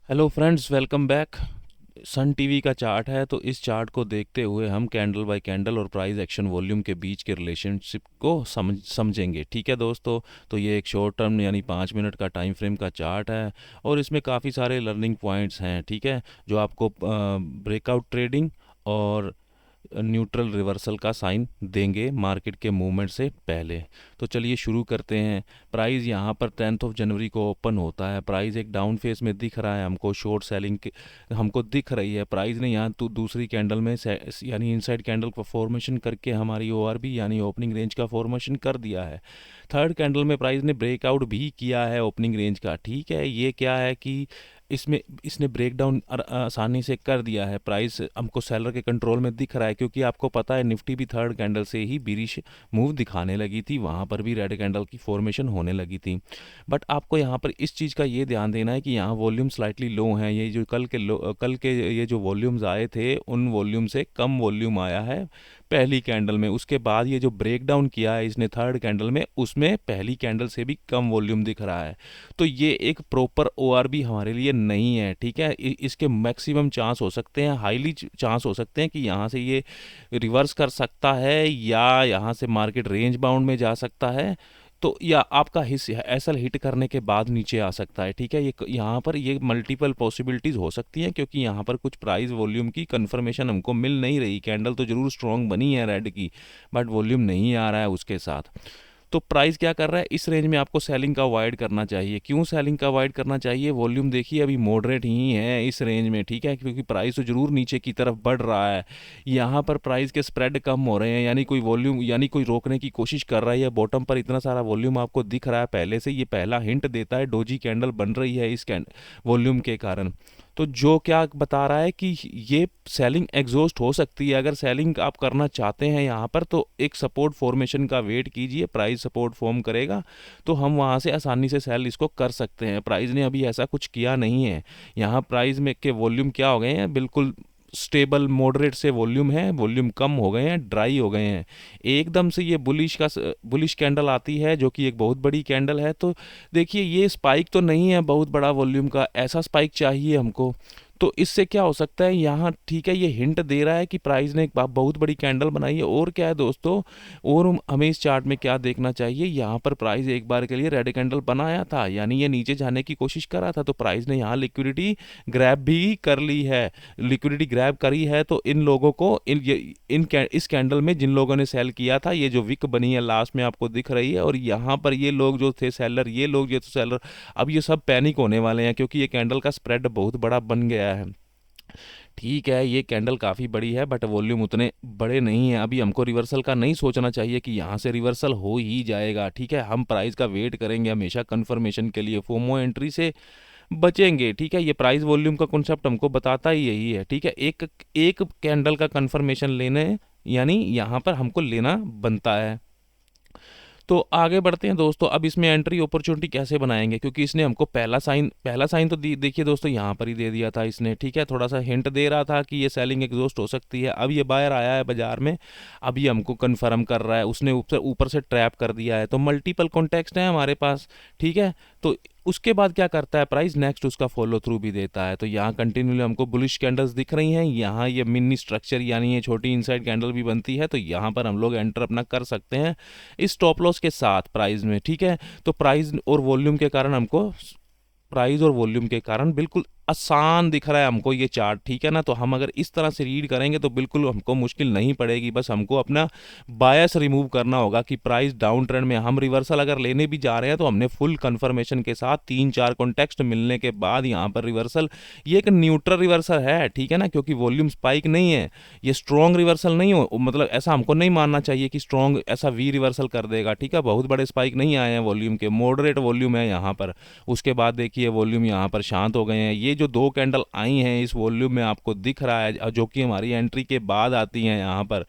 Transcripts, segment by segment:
Hello friends, welcome back. Sun TV का chart है, तो इस चार्ट को देखते हुए हम कैंडल बाय कैंडल और प्राइस एक्शन वॉल्यूम के बीच के रिलेशनशिप को समझेंगे। ठीक है दोस्तों। तो ये एक शॉर्ट टर्म यानी 5 मिनट का टाइम फ्रेम का चार्ट है और इसमें काफ़ी सारे लर्निंग पॉइंट्स हैं। ठीक है, जो आपको ब्रेकआउट ट्रेडिंग और न्यूट्रल रिवर्सल का साइन देंगे मार्केट के मूवमेंट से पहले। तो चलिए शुरू करते हैं। प्राइस यहाँ पर 10 जनवरी को ओपन होता है। प्राइस एक डाउन फेस में दिख रहा है हमको, शॉर्ट सेलिंग हमको दिख रही है। प्राइस ने यहाँ तो दूसरी कैंडल में यानी इनसाइड कैंडल का फॉर्मेशन करके हमारी ओआरबी यानी ओपनिंग रेंज का फॉर्मेशन कर दिया है। थर्ड कैंडल में प्राइस ने ब्रेकआउट भी किया है ओपनिंग रेंज का। ठीक है, ये क्या है कि इसमें इसने ब्रेक डाउन आसानी से कर दिया है। प्राइस हमको सेलर के कंट्रोल में दिख रहा है, क्योंकि आपको पता है निफ्टी भी थर्ड कैंडल से ही बीरिश मूव दिखाने लगी थी, वहाँ पर भी रेड कैंडल की फॉर्मेशन होने लगी थी। बट आपको यहाँ पर इस चीज़ का ये ध्यान देना है कि यहाँ वॉल्यूम स्लाइटली लो हैं। ये जो कल के ये जो वॉल्यूम्स आए थे उन वॉल्यूम से कम वॉल्यूम आया है पहली कैंडल में। उसके बाद ये जो ब्रेक डाउन किया है इसने थर्ड कैंडल में, उसमें पहली कैंडल से भी कम वॉल्यूम दिख रहा है। तो ये एक प्रॉपर ओआरबी हमारे लिए नहीं है। ठीक है, इसके मैक्सिमम चांस हो सकते हैं, हाईली चांस हो सकते हैं कि यहाँ से ये रिवर्स कर सकता है या यहाँ से मार्केट रेंज बाउंड में जा सकता है, तो या आपका हिस्सा एसएल हिट करने के बाद नीचे आ सकता है। ठीक है, ये यहाँ पर ये मल्टीपल पॉसिबिलिटीज़ हो सकती हैं, क्योंकि यहाँ पर कुछ प्राइस वॉल्यूम की कंफर्मेशन हमको मिल नहीं रही। कैंडल तो जरूर स्ट्रांग बनी है रेड की, बट वॉल्यूम नहीं आ रहा है उसके साथ। तो प्राइस क्या कर रहा है, इस रेंज में आपको सेलिंग का अवॉइड करना चाहिए। क्यों सेलिंग का अवॉइड करना चाहिए? वॉल्यूम देखिए अभी मॉडरेट ही है इस रेंज में। ठीक है, क्योंकि प्राइस तो जरूर नीचे की तरफ बढ़ रहा है। यहाँ पर प्राइस के स्प्रेड कम हो रहे हैं, यानी कोई वॉल्यूम यानी कोई रोकने की कोशिश कर रहा है। या बॉटम पर इतना सारा वॉल्यूम आपको दिख रहा है पहले से, ये पहला हिंट देता है डोजी कैंडल बन रही है इस वॉल्यूम के कारण। तो जो क्या बता रहा है कि ये सेलिंग एग्जॉस्ट हो सकती है। अगर सेलिंग आप करना चाहते हैं यहाँ पर, तो एक सपोर्ट फॉर्मेशन का वेट कीजिए। प्राइस सपोर्ट फॉर्म करेगा तो हम वहाँ से आसानी से सेल इसको कर सकते हैं। प्राइस ने अभी ऐसा कुछ किया नहीं है। यहाँ प्राइस में के वॉल्यूम क्या हो गए हैं, बिल्कुल स्टेबल मॉडरेट से वॉल्यूम है। वॉल्यूम कम हो गए हैं, ड्राई हो गए हैं। एकदम से ये बुलिश कैंडल आती है जो कि एक बहुत बड़ी कैंडल है। तो देखिए ये स्पाइक तो नहीं है बहुत बड़ा वॉल्यूम का, ऐसा स्पाइक चाहिए हमको। तो इससे क्या हो सकता है यहाँ, ठीक है, ये हिंट दे रहा है कि प्राइस ने एक बहुत बड़ी कैंडल बनाई है। और क्या है दोस्तों, और हमें इस चार्ट में क्या देखना चाहिए, यहाँ पर प्राइस एक बार के लिए रेड कैंडल बनाया था, यानी ये नीचे जाने की कोशिश कर रहा था। तो प्राइस ने यहाँ लिक्विडिटी ग्रैब भी कर ली है। लिक्विडिटी ग्रैब करी है तो इन लोगों को इस कैंडल में जिन लोगों ने सेल किया था, ये जो विक बनी है लास्ट में आपको दिख रही है, और यहाँ पर ये लोग जो थे सेलर, ये लोग जो थे सेलर, अब ये सब पैनिक होने वाले हैं, क्योंकि ये कैंडल का स्प्रेड बहुत बड़ा बन गया है। ठीक है, ये कैंडल काफ़ी बड़ी है, बट वॉल्यूम उतने बड़े नहीं है। अभी हमको रिवर्सल का नहीं सोचना चाहिए कि यहाँ से रिवर्सल हो ही जाएगा। ठीक है, हम प्राइस का वेट करेंगे हमेशा कंफर्मेशन के लिए, फोमो एंट्री से बचेंगे। ठीक है, ये प्राइस वॉल्यूम का कॉन्सेप्ट हमको बताता ही यही है। ठीक है, एक एक कैंडल का कंफर्मेशन लेने यानी यहाँ पर हमको लेना बनता है। तो आगे बढ़ते हैं दोस्तों। अब इसमें एंट्री अपॉर्चुनिटी कैसे बनाएंगे, क्योंकि इसने हमको पहला साइन तो देखिए दोस्तों यहाँ पर ही दे दिया था इसने। ठीक है, थोड़ा सा हिंट दे रहा था कि ये सेलिंग एग्जॉस्ट हो सकती है। अब ये बायर आया है बाजार में, अब ये हमको कन्फर्म कर रहा है, उसने ऊपर ऊपर से ट्रैप कर दिया है। तो मल्टीपल कॉन्टेक्स्ट हैं हमारे पास। ठीक है, तो उसके बाद क्या करता है प्राइस, नेक्स्ट उसका फॉलो थ्रू भी देता है। तो यहाँ कंटिन्यूली हमको बुलिश कैंडल्स दिख रही हैं। यहाँ ये मिनी स्ट्रक्चर यानी ये छोटी इनसाइड कैंडल भी बनती है, तो यहाँ पर हम लोग एंटर अपना कर सकते हैं इस स्टॉप लॉस के साथ प्राइस में। ठीक है, तो प्राइस और वॉल्यूम के कारण हमको प्राइस और वॉल्यूम के कारण बिल्कुल आसान दिख रहा है हमको ये चार्ट। ठीक है ना, तो हम अगर इस तरह से रीड करेंगे तो बिल्कुल हमको मुश्किल नहीं पड़ेगी। बस हमको अपना बायस रिमूव करना होगा कि प्राइस डाउन ट्रेंड में हम रिवर्सल अगर लेने भी जा रहे हैं तो हमने फुल कंफर्मेशन के साथ 3-4 कॉन्टेक्स्ट मिलने के बाद यहाँ पर रिवर्सल, ये एक न्यूट्रल रिवर्सल है। ठीक है ना, क्योंकि वॉल्यूम स्पाइक नहीं है, ये स्ट्रॉन्ग रिवर्सल नहीं हो, मतलब ऐसा हमको नहीं मानना चाहिए कि स्ट्रॉन्ग ऐसा वी रिवर्सल कर देगा। ठीक है, बहुत बड़े स्पाइक नहीं आए हैं वॉल्यूम के, मॉडरेट वॉल्यूम है यहाँ पर। उसके बाद देखिए वॉल्यूम यहाँ पर शांत हो गए हैं। ये जो दो कैंडल आई हैं इस वॉल्यूम में आपको दिख रहा है, जो कि हमारी एंट्री के बाद आती हैं यहाँ पर,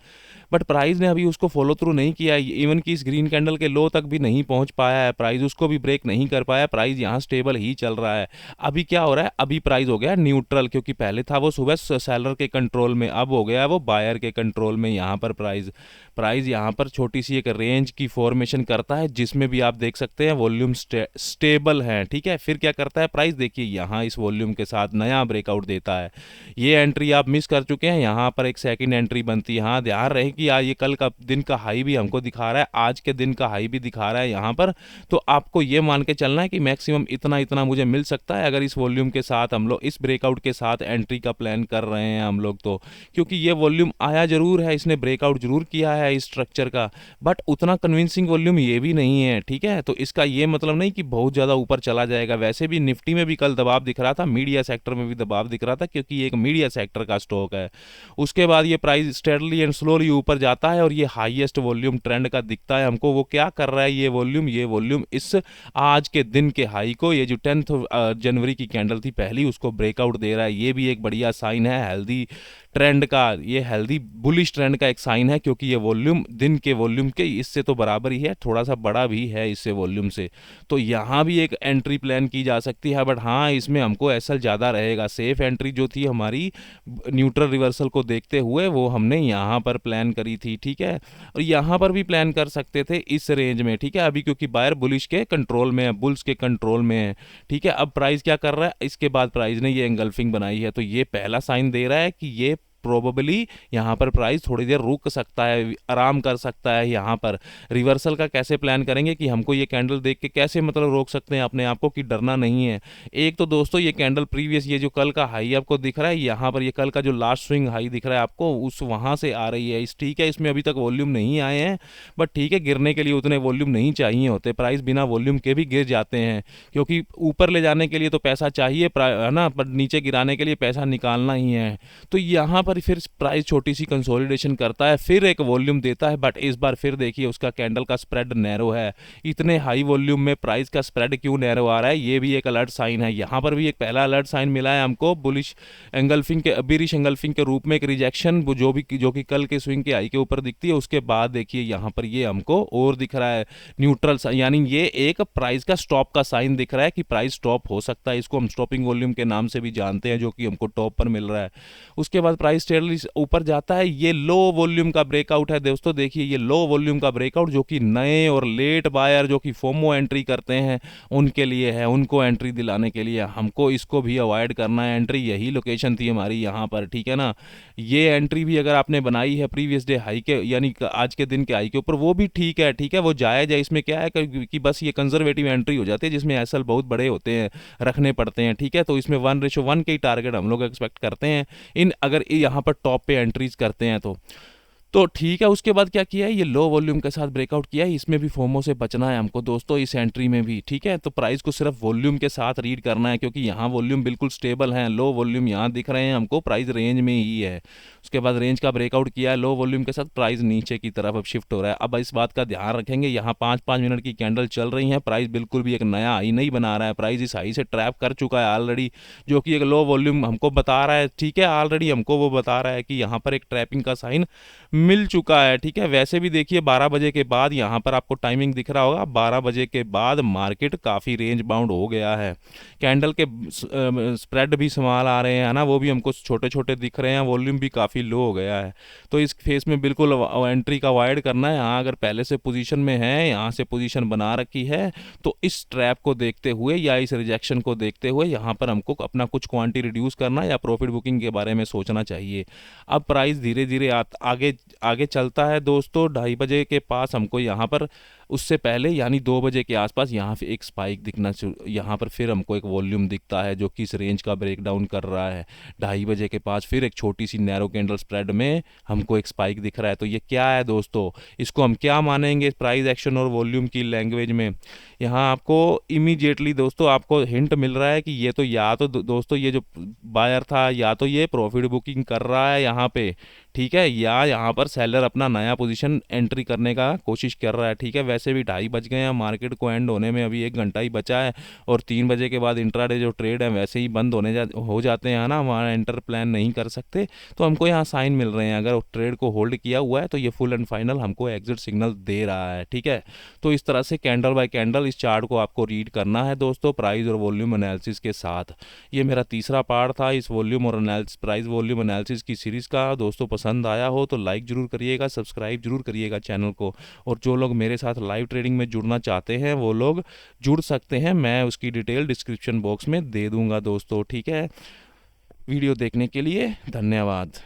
बट प्राइस ने अभी उसको फॉलो थ्रू नहीं किया है, इवन कि इस ग्रीन कैंडल के लो तक भी नहीं पहुंच पाया है, प्राइस उसको भी ब्रेक नहीं कर पाया, प्राइस यहाँ स्टेबल ही चल रहा है। अभी क्या हो रहा है, अभी प्राइस हो गया न्यूट्रल, क्योंकि पहले था वो सुबह सेलर के कंट्रोल में, अब हो गया वो बायर के कंट्रोल में। यहाँ पर प्राइस यहाँ पर छोटी सी एक रेंज की फॉर्मेशन करता है, जिसमें भी आप देख सकते हैं वॉल्यूम स्टेबल है, ठीक है। फिर क्या करता है प्राइस, देखिए यहाँ इस वॉल्यूम के साथ नया ब्रेकआउट देता है। ये एंट्री आप मिस कर चुके हैं, यहाँ पर एक सेकंड एंट्री बनती है। हाँ ध्यान रहे कि ये कल का दिन का हाई भी हमको दिखा रहा है, आज के दिन का हाई भी दिखा रहा है यहाँ पर। तो आपको ये मान के चलना है कि मैक्सिमम इतना इतना मुझे मिल सकता है, अगर इस वॉल्यूम के साथ हम लोग इस ब्रेकआउट के साथ एंट्री का प्लान कर रहे हैं हम लोग, तो क्योंकि ये वॉल्यूम आया जरूर है, इसने ब्रेकआउट जरूर किया है इस स्ट्रक्चर का, बट उतना कन्विंसिंग वॉल्यूम ये भी नहीं है, ठीक है। तो इसका ये मतलब नहीं कि बहुत ज़्यादा ऊपर चला जाएगा। वैसे भी निफ्टी में भी कल दबाव दिख रहा था, मीडिया सेक्टर में भी दबाव दिख रहा था, क्योंकि ये एक मीडिया सेक्टर का स्टॉक है। उसके बाद ये प्राइस स्टेडली एंड स्लोली ऊपर जाता है और ये हाईएस्ट वॉल्यूम ट्रेंड का दिखता है हमको। वो क्या कर रहा है, ये वॉल्यूम इस आज के दिन के हाई को, ये जो 10 जनवरी की कैंडल थी पहली, उसको ब्रेकआउट दे रहा है। ये भी एक बढ़िया साइन है हेल्दी ट्रेंड का, ये हेल्दी बुलिश ट्रेंड का एक साइन है, क्योंकि ये वॉल्यूम दिन के वॉल्यूम के इससे तो बराबर ही है, थोड़ा सा बड़ा भी है इससे वॉल्यूम से। तो यहाँ भी एक एंट्री प्लान की जा सकती है, बट हाँ इसमें हमको एसएल ज़्यादा रहेगा। सेफ एंट्री जो थी हमारी न्यूट्रल रिवर्सल को देखते हुए, वो हमने यहाँ पर प्लान करी थी, ठीक है। और यहाँ पर भी प्लान कर सकते थे इस रेंज में, ठीक है। अभी क्योंकि बायर बुलिश के कंट्रोल में है, बुल्स के कंट्रोल में है, ठीक है। अब प्राइस क्या कर रहा है, इसके बाद प्राइस ने ये एंगल्फिंग बनाई है, तो ये पहला साइन दे रहा है कि ये प्रोबेबली यहाँ पर प्राइस थोड़ी देर रुक सकता है, आराम कर सकता है। यहाँ पर रिवर्सल का कैसे प्लान करेंगे कि हमको ये कैंडल देख के कैसे मतलब रोक सकते हैं अपने आप को कि डरना नहीं है। एक तो दोस्तों ये कैंडल प्रीवियस, ये जो कल का हाई आपको दिख रहा है यहाँ पर, ये कल का जो लास्ट स्विंग हाई दिख रहा है आपको, उस वहाँ से आ रही है इस, ठीक है। इसमें अभी तक वॉल्यूम नहीं आए हैं, बट ठीक है, गिरने के लिए उतने वॉल्यूम नहीं चाहिए होते, प्राइस बिना वॉल्यूम के भी गिर जाते हैं, क्योंकि ऊपर ले जाने के लिए तो पैसा चाहिए है ना, पर नीचे गिराने के लिए पैसा निकालना ही है। तो यहाँ पर फिर प्राइस छोटी सी कंसोलिडेशन करता है, फिर एक वॉल्यूम देता है, बट इस बार फिर देखिए उसका कैंडल का स्प्रेड नैरो है। इतने हाई वॉल्यूम में प्राइस का स्प्रेड क्यों नैरो आ रहा है, ये भी एक अलर्ट साइन है। यहाँ पर भी एक पहला अलर्ट साइन मिला है हमको, बुलिश एंगल्फिंग के, बेरिश एंगल्फिंग के रूप में एक रिजेक्शन, जो कि कल के स्विंग के हाई के ऊपर दिखती है। उसके बाद देखिए यहाँ पर ये हमको और दिख रहा है न्यूट्रल, यानी ये एक प्राइस का स्टॉप का साइन दिख रहा है कि प्राइस स्टॉप हो सकता है। इसको हम स्टॉपिंग वॉल्यूम के नाम से भी जानते हैं, जो कि हमको टॉप पर मिल रहा है। उसके बाद प्राइस स्टेडली ऊपर जाता है, ये लो वॉल्यूम का ब्रेकआउट है दोस्तों। देखिए ये लो वॉल्यूम का ब्रेकआउट, जो कि नए और लेट बायर जो कि फोमो एंट्री करते हैं उनके लिए है, उनको एंट्री दिलाने के लिए हमको इसको भी अवॉइड करना है। एंट्री यही लोकेशन थी हमारी यहाँ पर, ठीक है ना। ये एंट्री भी अगर आपने बनाई है प्रीवियस डे हाई के, यानी आज के दिन के हाई के ऊपर, वो भी ठीक है, ठीक है, वो जायज़ है। इसमें क्या है कि बस ये कंजर्वेटिव एंट्री हो जाती है, जिसमें एसएल बहुत बड़े होते हैं, रखने पड़ते हैं, ठीक है। तो इसमें 1:1 के ही टारगेट हम लोग एक्सपेक्ट करते हैं इन, अगर यहाँ पर टॉप पे एंट्रीज करते हैं तो ठीक है। उसके बाद क्या किया है, ये लो वॉल्यूम के साथ ब्रेकआउट किया है, इसमें भी फोमो से बचना है हमको दोस्तों, इस एंट्री में भी, ठीक है। तो प्राइस को सिर्फ वॉल्यूम के साथ रीड करना है, क्योंकि यहाँ वॉल्यूम बिल्कुल स्टेबल है, लो वॉल्यूम यहाँ दिख रहे हैं हमको, प्राइस रेंज में ही है। उसके बाद रेंज का ब्रेकआउट किया है लो वॉल्यूम के साथ, प्राइस नीचे की तरफ अब शिफ्ट हो रहा है। अब इस बात का ध्यान रखेंगे, यहाँ 5-5 मिनट की कैंडल चल रही है, प्राइस बिल्कुल भी एक नया हाई नहीं बना रहा है, प्राइस इस हाई से ट्रैप कर चुका है ऑलरेडी, जो कि एक लो वॉल्यूम हमको बता रहा है, ठीक है। ऑलरेडी हमको वो बता रहा है कि यहाँ पर एक ट्रैपिंग का साइन मिल चुका है, ठीक है। वैसे भी देखिए 12 बजे के बाद यहाँ पर आपको टाइमिंग दिख रहा होगा, 12 बजे के बाद मार्केट काफ़ी रेंज बाउंड हो गया है। कैंडल के स्प्रेड भी संभाल आ रहे हैं ना, वो भी हमको छोटे छोटे दिख रहे हैं, वॉल्यूम भी काफ़ी लो हो गया है। तो इस फेस में बिल्कुल एंट्री का अवॉइड करना है। यहाँ अगर पहले से पोजीशन में है, यहाँ से पोजीशन बना रखी है, तो इस ट्रैप को देखते हुए या इस रिजेक्शन को देखते हुए यहाँ पर हमको अपना कुछ क्वांटिटी रिड्यूस करना या प्रॉफिट बुकिंग के बारे में सोचना चाहिए। अब प्राइस धीरे धीरे आगे आगे चलता है दोस्तों, 2:30 बजे के पास हमको यहाँ पर, उससे पहले यानी 2 बजे के आसपास यहाँ पे एक स्पाइक दिखना, यहाँ पर फिर हमको एक वॉल्यूम दिखता है जो कि इस रेंज का ब्रेक डाउन कर रहा है। 2:30 बजे के पास फिर एक छोटी सी नैरो कैंडल स्प्रेड में हमको एक स्पाइक दिख रहा है। तो ये क्या है दोस्तों, इसको हम क्या मानेंगे प्राइस एक्शन और वॉल्यूम की लैंग्वेज में। यहाँ आपको इमीडिएटली दोस्तों आपको हिंट मिल रहा है कि ये तो, या तो दोस्तों ये जो बायर था, या तो ये प्रॉफिट बुकिंग कर रहा है यहाँ पे, ठीक है, या यहाँ पर सेलर अपना नया पोजीशन एंट्री करने का कोशिश कर रहा है, ठीक है। वैसे भी 2:30 बज गए हैं, मार्केट को एंड होने में अभी 1 घंटा ही बचा है और 3 बजे के बाद इंट्राडे जो ट्रेड है वैसे ही बंद हो जाते हैं ना, हमारा एंटर प्लान नहीं कर सकते। तो हमको यहाँ साइन मिल रहे हैं, अगर ट्रेड को होल्ड किया हुआ है तो ये फुल एंड फाइनल हमको एग्जिट सिग्नल दे रहा है, ठीक है। तो इस तरह से कैंडल बाय कैंडल इस चार्ट को आपको रीड करना है दोस्तों, प्राइस और वॉल्यूम एनालिसिस के साथ। ये मेरा तीसरा पार्ट था इस वॉल्यूम और प्राइस वॉल्यूम एनालिसिस की सीरीज़ का। दोस्तों पसंद आया हो तो लाइक ज़रूर करिएगा, सब्सक्राइब जरूर करिएगा चैनल को, और जो लोग मेरे साथ लाइव ट्रेडिंग में जुड़ना चाहते हैं वो लोग जुड़ सकते हैं, मैं उसकी डिटेल डिस्क्रिप्शन बॉक्स में दे दूंगा दोस्तों, ठीक है। वीडियो देखने के लिए धन्यवाद।